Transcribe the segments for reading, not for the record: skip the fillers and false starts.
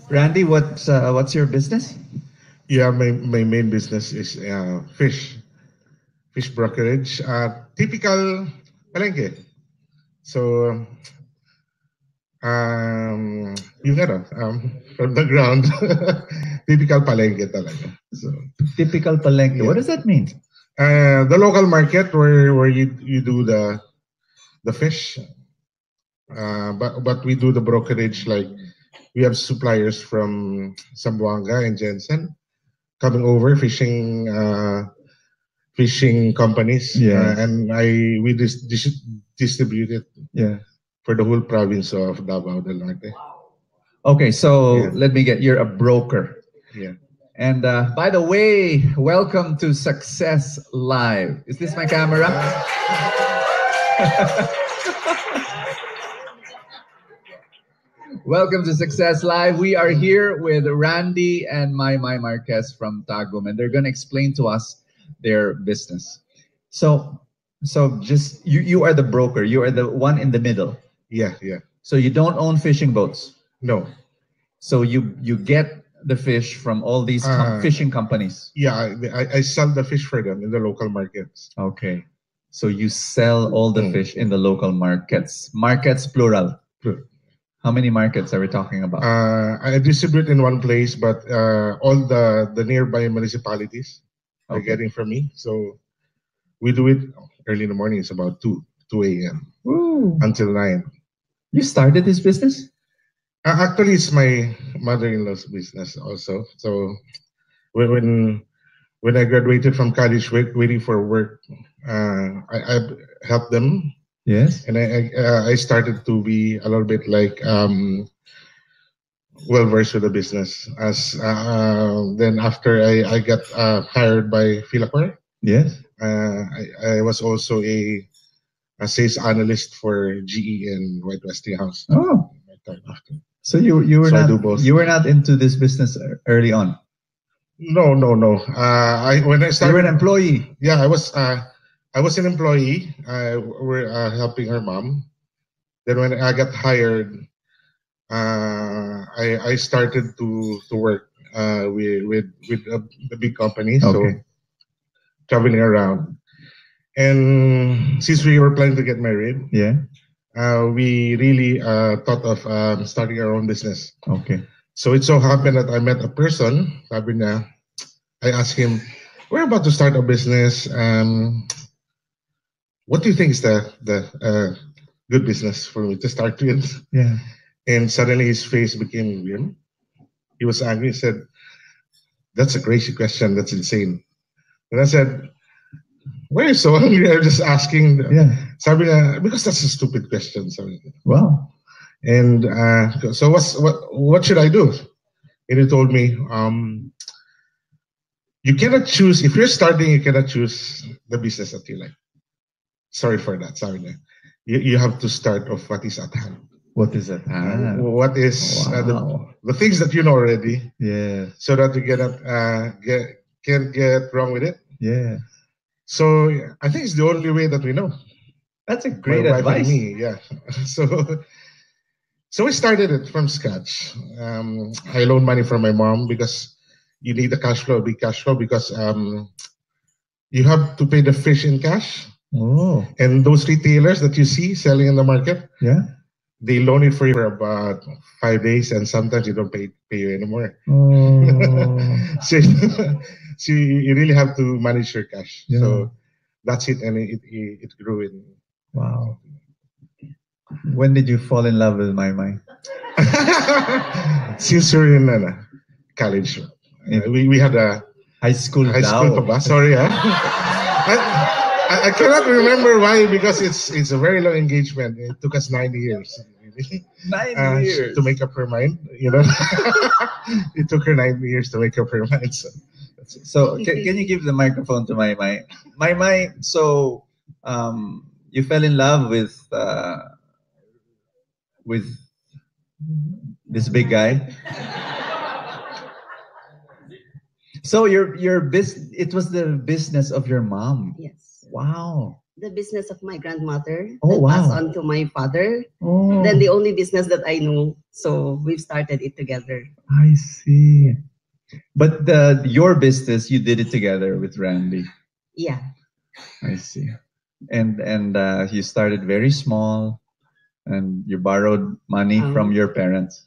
Randy, what's your business? Yeah, my main business is fish brokerage. Typical palengke. So, yung ano, from the ground, typical palengke talaga. So, Typical palengke. What yeah. does that mean? The local market where you do the fish, but we do the brokerage, like we have suppliers from Zamboanga and Jensen coming over fishing companies, Yes. and we distribute it Yeah. for the whole province of Davao del Norte. Okay, so Yeah. let me get. You're a broker. Yeah. And by the way, welcome to Success Live. Is this my camera? Welcome to Success Live. We are here with Randy and my Marquez from Tagum, and they're going to explain to us their business. So just you are the broker. You are the one in the middle. Yeah, yeah. So you don't own fishing boats. No. So you get the fish from all these fishing companies. Yeah, I sell the fish for them in the local markets. Okay. So you sell all the fish in the local markets. Markets plural. How many markets are we talking about? I distribute in one place, but all the nearby municipalities are getting from me. So we do it early in the morning. It's about 2 a.m. until 9. You started this business? Actually, it's my mother-in-law's business also. So when I graduated from college, waiting for work, I helped them. Yes. And I started to be a little bit like well versed with the business. As then after I got hired by Philacor. Yes. I was also a sales analyst for GE and White Westinghouse. Oh. So you were So I not do both. you were not into this business early on. No. When I started, You were an employee. yeah, I was an employee. We're helping her mom. Then when I got hired, I started to work with the big companies. Okay. So traveling around, and since we were planning to get married, Yeah. we really thought of starting our own business. Okay. So it so happened that I met a person, sabi niya, I asked him, we're about to start a business. What do you think is the good business for me to start with? Yeah. And suddenly his face became grim. He was angry. He said, that's a crazy question. That's insane. And I said, why are you so angry? I'm just asking. Yeah. Sabi niya, because that's a stupid question. Sabi niya. Wow. And so what should I do? And he told me, you cannot choose, if you're starting, you cannot choose the business that you like. Sorry for that. Sorry. You have to start off what is at hand. What is it? What is Wow. the things that you know already, Yeah. so that you can't get wrong with it. Yeah. So I think it's the only way that we know. That's a great My wife advice. and me, yeah. So we started it from scratch. I loaned money from my mom because you need a big cash flow, because you have to pay the fish in cash. Oh. And those retailers that you see selling in the market, Yeah. they loan it for you for about 5 days, and sometimes you don't pay you anymore. Oh. So you really have to manage your cash. Yeah. So that's it, and it grew in. Wow. When did you fall in love with my? Since we're in college, we had a High school. Sorry, I cannot remember why, because it's a very long engagement. It took us 9 years. 9 years to make up her mind. You know, it took her 9 years to make up her mind. So can you give the microphone to my? So you fell in love with this big guy. So your business, it was the business of your mom. Yes. Wow. the business of my grandmother, Oh, then passed wow. on to my father. Oh, Then the only business that I know, so we've started it together. I see. But your business, you did it together with Randy. Yeah. I see. And you started very small, and you borrowed money from your parents.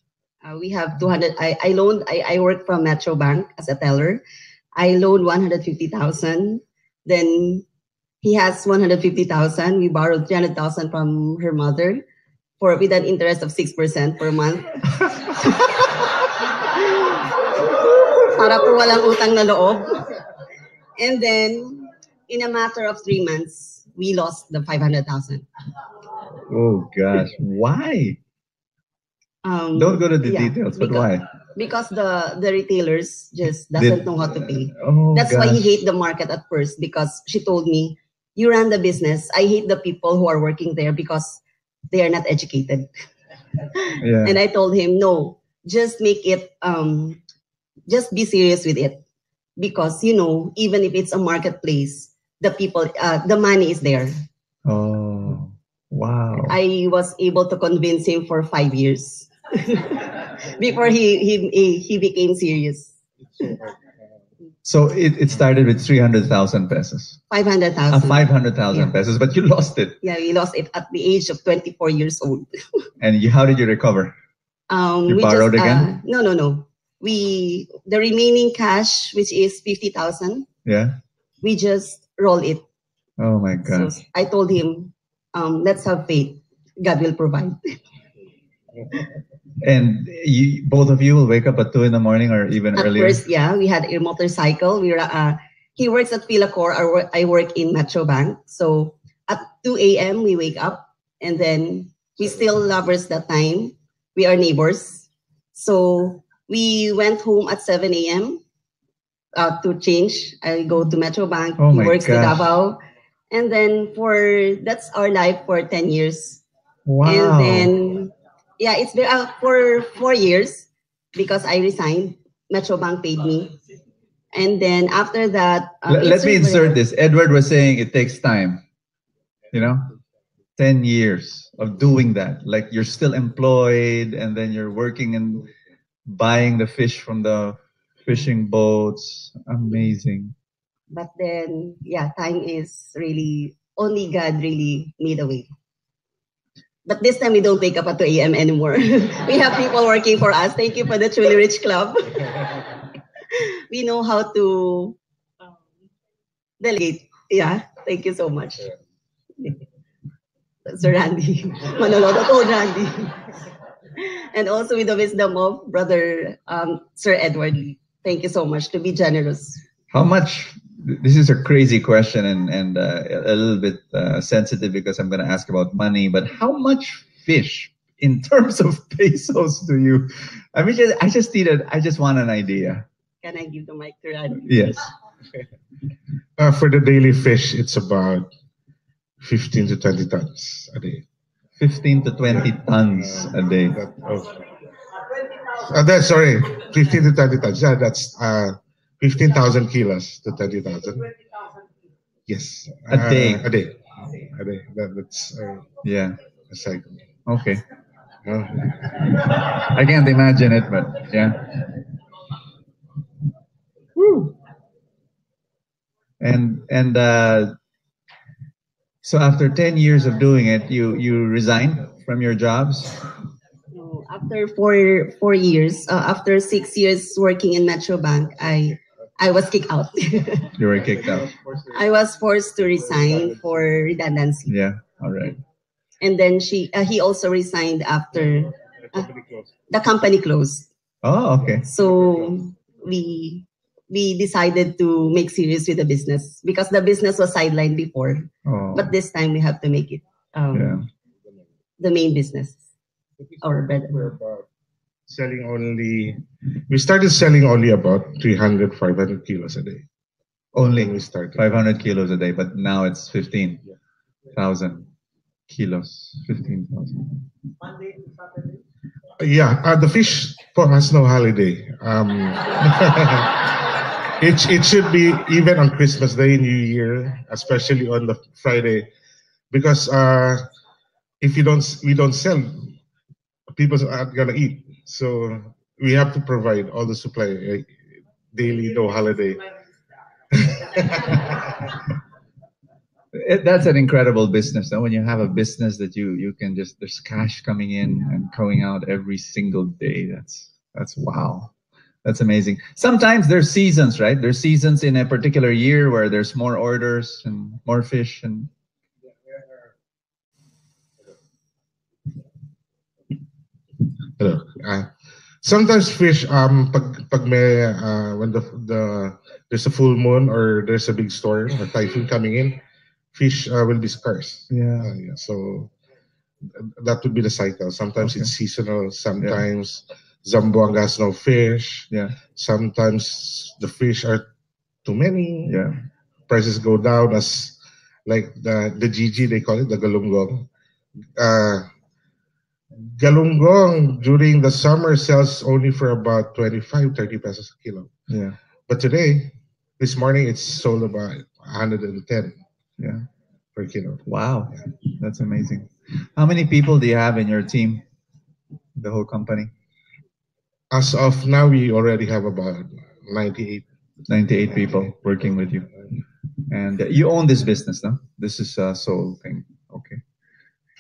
We have 200. I loaned. I work from Metro Bank as a teller. I loaned 150,000. Then he has 150,000. We borrowed 300,000 from her mother, with an interest of 6% per month. Para po walang utang na loob. And then, in a matter of 3 months, we lost the 500,000. Oh gosh, why? Don't go to the details, but why? Because the retailers just doesn't know how to pay. Oh, That's why he gosh. hate the market at first, because she told me, you run the business. I hate the people who are working there because they are not educated. Yeah. And I told him, no, just make it, just be serious with it. Because, even if it's a marketplace, the money is there. Oh, wow. I was able to convince him for 5 years before he became serious. So it started with 300,000 pesos. 500,000. 500,000 pesos, but you lost it. Yeah, we lost it at the age of 24 years old. And how did you recover? You We borrowed just, again? No. The remaining cash, which is 50,000, Yeah. we just roll it. Oh my God. So I told him, let's have faith. God will provide. And both of you will wake up at 2 in the morning or even At earlier? first, yeah, we had a motorcycle. He works at Philacor. I work in Metro Bank. So at 2 a.m. we wake up, and then we still lovers that time. We are neighbors. So we went home at 7 a.m. To change. I go to Metro Bank. Oh he my works to gosh. Davao. And then that's our life for 10 years. Wow. And then, yeah, it's been for 4 years because I resigned. Metro Bank paid me. And then after that... Let me insert this. Edward was saying it takes time. 10 years of doing that. Like you're still employed and then you're working and buying the fish from the fishing boats. Amazing. But then, yeah, time is really... Only God really made a way. But this time we don't wake up at 2 a.m. anymore. We have people working for us. Thank you for the Truly Rich Club. We know how to delegate. Yeah, thank you so much. Sir Randy. Manolodo to Randy. And also with the wisdom of Brother Sir Edward Lee. Thank you so much to be generous. How much? This is a crazy question and a little bit sensitive because I'm going to ask about money. But how much fish, in terms of pesos, do you? I mean, I just want an idea. Can I give the mic to Randy? Yes. For the daily fish, it's about 15 to 20 tons a day. 15 to 20 tons a day. That's sorry, 15 to 20 tons. Yeah, that's 15,000 kilos to 30,000. Yes. A day. A day. That's yeah. A cycle. Okay. I can't imagine it, but yeah. Woo. And so after 10 years of doing it, you resigned from your jobs? No, after four years, after 6 years working in Metro Bank, I was kicked out. You were kicked out. I was forced to resign for redundancy. Yeah, all right. And then he also resigned after the company closed. Oh, okay. So we decided to make serious with the business because the business was sidelined before. Oh. But this time we have to make it the main business. Our bread. We started selling only about 300, 500 kilos a day. Only when we started. 500 kilos a day, but now it's 15,000 kilos. 15,000. Monday to Saturday? Yeah, the fish has no holiday. It should be even on Christmas Day, New Year, especially on the Friday. because if we don't sell, people aren't gonna eat. So we have to provide all the supply, daily, no holiday. That's an incredible business. When you have a business that you can just, there's cash coming in and going out every single day. That's wow. That's amazing. Sometimes there's seasons, right? There's seasons in a particular year where there's more orders and more fish and. Hello. Sometimes fish, pag may, when there's a full moon or there's a big storm or typhoon coming in, fish will be scarce. Yeah. So that would be the cycle. Sometimes Okay. it's seasonal. Sometimes Zamboanga has no fish. Yeah. Sometimes the fish are too many. Yeah. Prices go down as like the GG, they call it, the galunggong. Galunggong during the summer sells only for about 25, 30 pesos a kilo. Yeah. But today, this morning, it's sold about 110 Yeah. per kilo. Wow. That's amazing. How many people do you have in your team? The whole company? As of now, we already have about 98. 98 people working with you. And you own this business, no? This is a sole thing. Okay.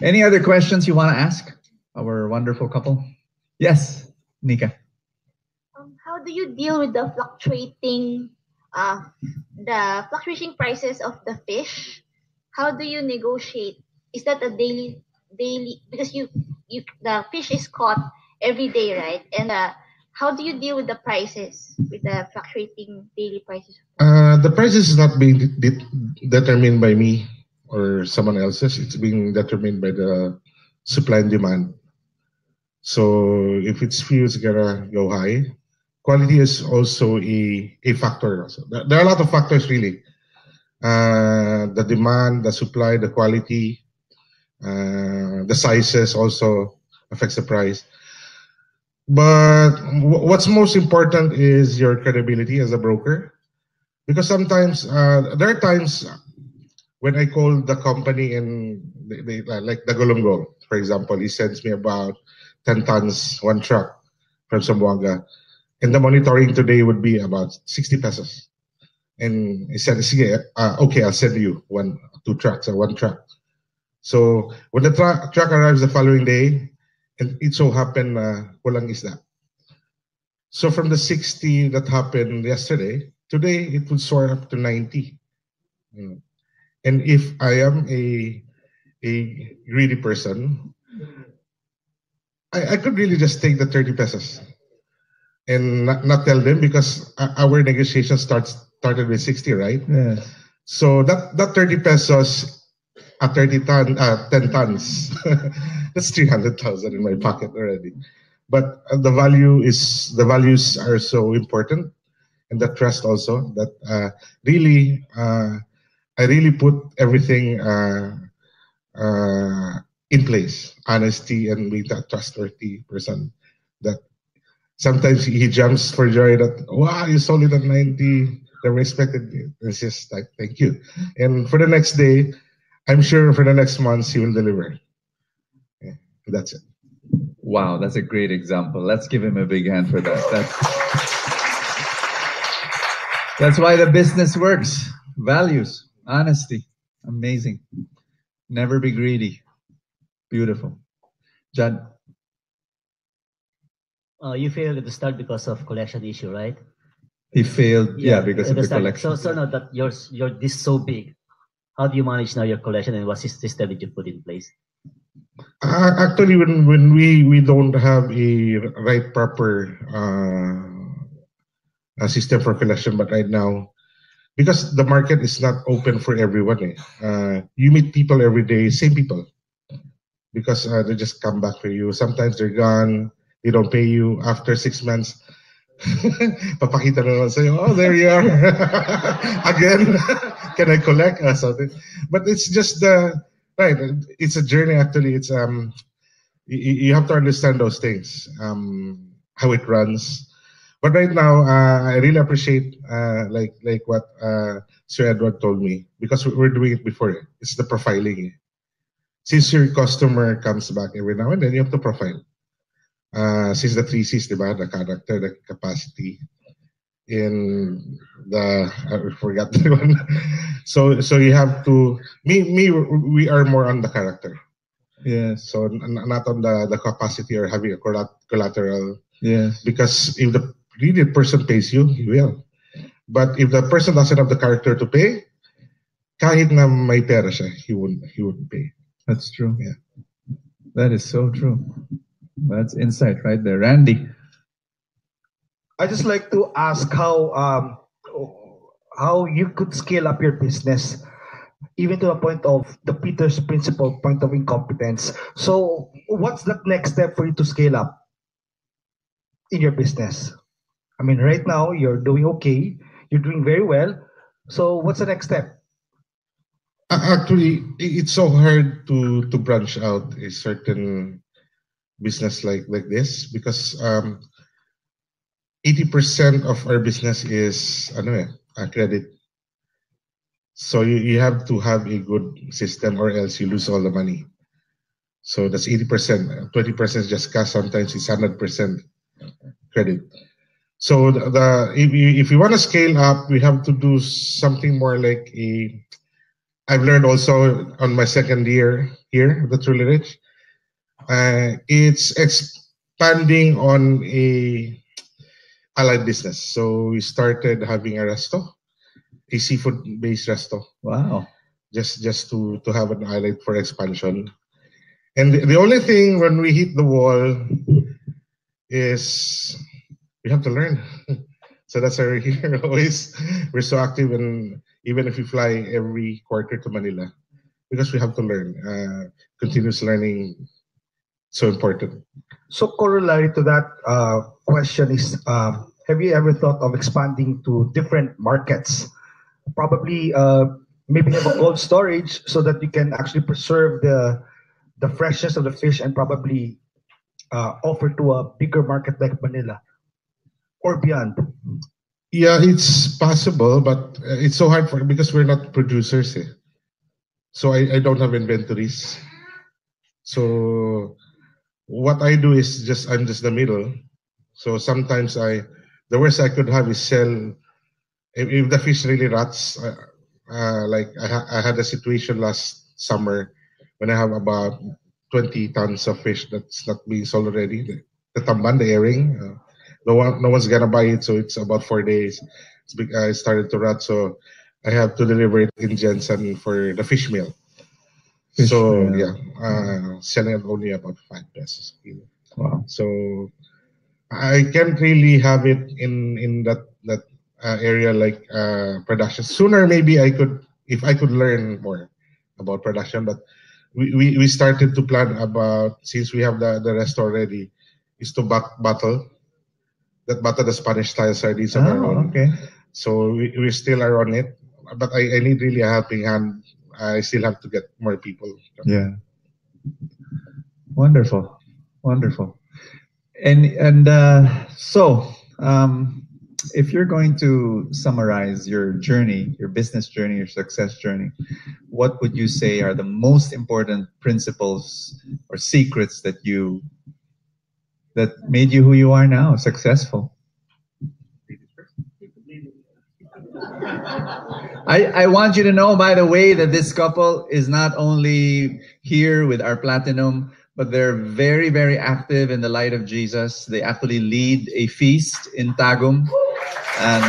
Any other questions you want to ask our wonderful couple? Yes, Nika. How do you deal with the fluctuating prices of the fish? How do you negotiate? Is that a daily because the fish is caught every day, right? And how do you deal with the prices, with the fluctuating daily prices? The price is not being determined by me or someone else's. It's being determined by the supply and demand. So if it's few, it's gonna go high. Quality is also a factor. Also. There are a lot of factors really. The demand, the supply, the quality, the sizes also affects the price. But what's most important is your credibility as a broker. Because sometimes there are times when I call the company and they like the Golongo, for example, he sends me about 10 tons, one truck from Zamboanga. And the monitoring today would be about 60 pesos. And he said, okay, I'll send you two trucks or one truck. So when the truck arrives the following day, and it so happened walang isda. So from the 60 that happened yesterday, today it would soar up to 90. And if I am a greedy person, I could really just take the 30 pesos and not tell them, because our negotiation started with 60, right? Yeah. So that 30 pesos at 10 tons, that's 300,000 in my pocket already. But the values are so important, and the trust also, that I really put everything in place. Honesty and being that trustworthy person. That sometimes he jumps for joy that, wow, you sold it at 90. Never expected it. It's just like, thank you. And for the next day, I'm sure for the next months he will deliver. Yeah, that's it. Wow, that's a great example. Let's give him a big hand for that. That's why the business works. Values, honesty, amazing. Never be greedy. Beautiful. Judd. You failed at the start because of collection issue, right? He failed, because of the collection. So now that you're this so big, how do you manage now your collection, and what system did you put in place? Actually, when we don't have a right proper system for collection, but right now, because the market is not open for everyone, you meet people every day, same people, because they just come back for you. Sometimes they're gone, they don't pay you after 6 months. Papakita na naman sa'yo, oh, there you are. Again, can I collect something? But it's just right. It's a journey. Actually, it's you have to understand those things, how it runs. But right now, I really appreciate like what Sir Edward told me, because we're doing it before. It's the profiling. since your customer comes back every now and then, you have to profile. Since the three C's, diba? The character, the capacity, in the I forgot the one. So you have to we are more on the character. Yes. So not on the capacity or having a collateral. Yes. Because if the really person pays you, he will. But if the person doesn't have the character to pay, kahit na may pera siya, he wouldn't pay. That's true. Yeah. That is so true. That's insight right there. Randy. I just like to ask how you could scale up your business, even to the point of the Peter's principle, point of incompetence. So, what's the next step for you to scale up in your business? I mean, right now you're doing okay, you're doing very well. So, what's the next step? Actually, it's so hard to branch out a certain business like this because 80% of our business is credit. So you have to have a good system or else you lose all the money. So that's 80%. 20% is just cash. Sometimes it's 100% credit. So if you want to scale up, we have to do something more like I've learned also on my second year here, the Truly Rich. It's expanding on a allied business. So we started having a seafood-based resto. Wow. Just to have an island for expansion. And the only thing when we hit the wall is we have to learn. So that's why we're here always. We're so active, and even if we fly every quarter to Manila, because we have to learn. Continuous learning, so important. So, corollary to that question is, have you ever thought of expanding to different markets? Probably, maybe have a cold storage so that you can actually preserve the freshness of the fish and probably offer to a bigger market like Manila or beyond. Yeah, it's possible, but it's so hard because we're not producers. So I don't have inventories. So what I do is I'm just the middle. So sometimes the worst I could have is sell. If the fish really rots, like I had a situation last summer when I have about 20 tons of fish that's not being sold already. The tamban, the airing, no one's gonna buy it, so it's about 4 days. It started to rot, so I have to deliver it in Jensen for the fish meal. Selling it only about 5 pesos. Wow. So I can't really have it in that area like production. Sooner maybe I could, if I could learn more about production, but we started to plan about, since we have the rest already, is to bottle the Spanish style sardines on our own. Okay. So we still are on it, but I need really a helping hand. I still have to get more people. Yeah. Wonderful. And so if you're going to summarize your journey, your business journey, your success journey, what would you say are the most important principles or secrets that made you who you are now, successful? I want you to know, by the way, that this couple is not only here with our platinum, but they're very, very active in the light of Jesus. They actually lead a feast in Tagum and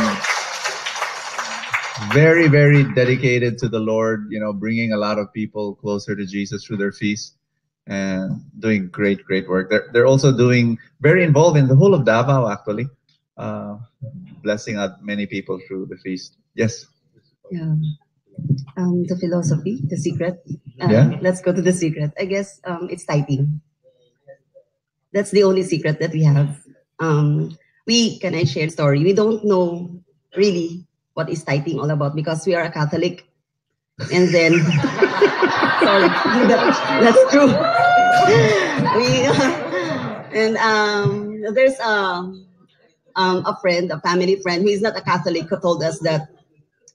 very, very dedicated to the Lord, bringing a lot of people closer to Jesus through their feast and doing great, great work. They're also very involved in the whole of Davao, actually, blessing out many people through the feast. Yes. Yeah. The philosophy, the secret. Yeah. Let's go to the secret. I guess it's tithing. That's the only secret that we have. Can I share a story? We don't know really what is tithing all about because we are a Catholic. And then, sorry, that's true. There's a friend, a family friend who is not a Catholic, who told us that,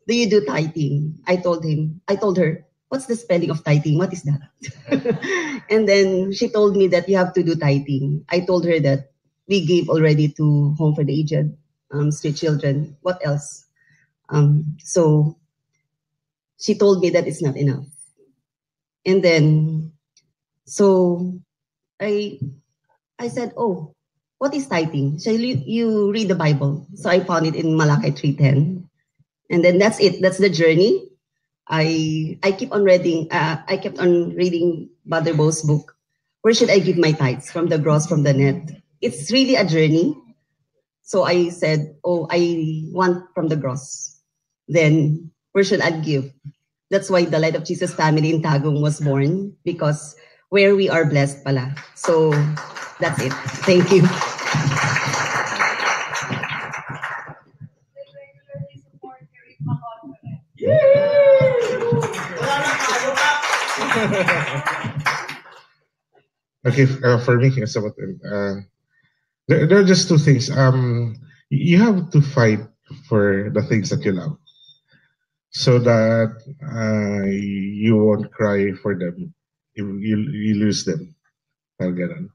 do you do tithing? I told her, what's the spelling of tithing? What is that? And then she told me that you have to do tithing. I told her that we gave already to Home for the Aged, street children. What else? So she told me that it's not enough. And then, so I said, oh, what is tithing? So you read the Bible. So I found it in Malachi 3:10. And then that's it. That's the journey. I keep on reading. I kept on reading Brother Bo's book. Where should I give my tithes? From the gross, from the net. It's really a journey. So I said, oh, I want from the gross. Then where should I give? That's why the Light of Jesus family in Tagum was born, because where we are blessed pala. So that's it. Thank you. Okay, for me, there are just two things. You have to fight for the things that you love, so that you won't cry for them. You lose them. Ganun.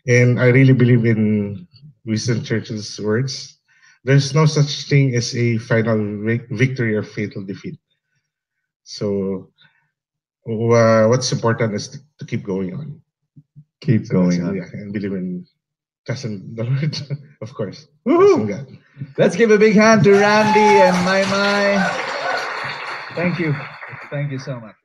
And I really believe in Winston Churchill's words. There's no such thing as a final victory or fatal defeat. So what's important is to keep going on. Keep going on. Yeah, and believe in trust in the Lord, of course. Woohoo! Trust in God. Let's give a big hand to Randy and Mai. Thank you. Thank you so much.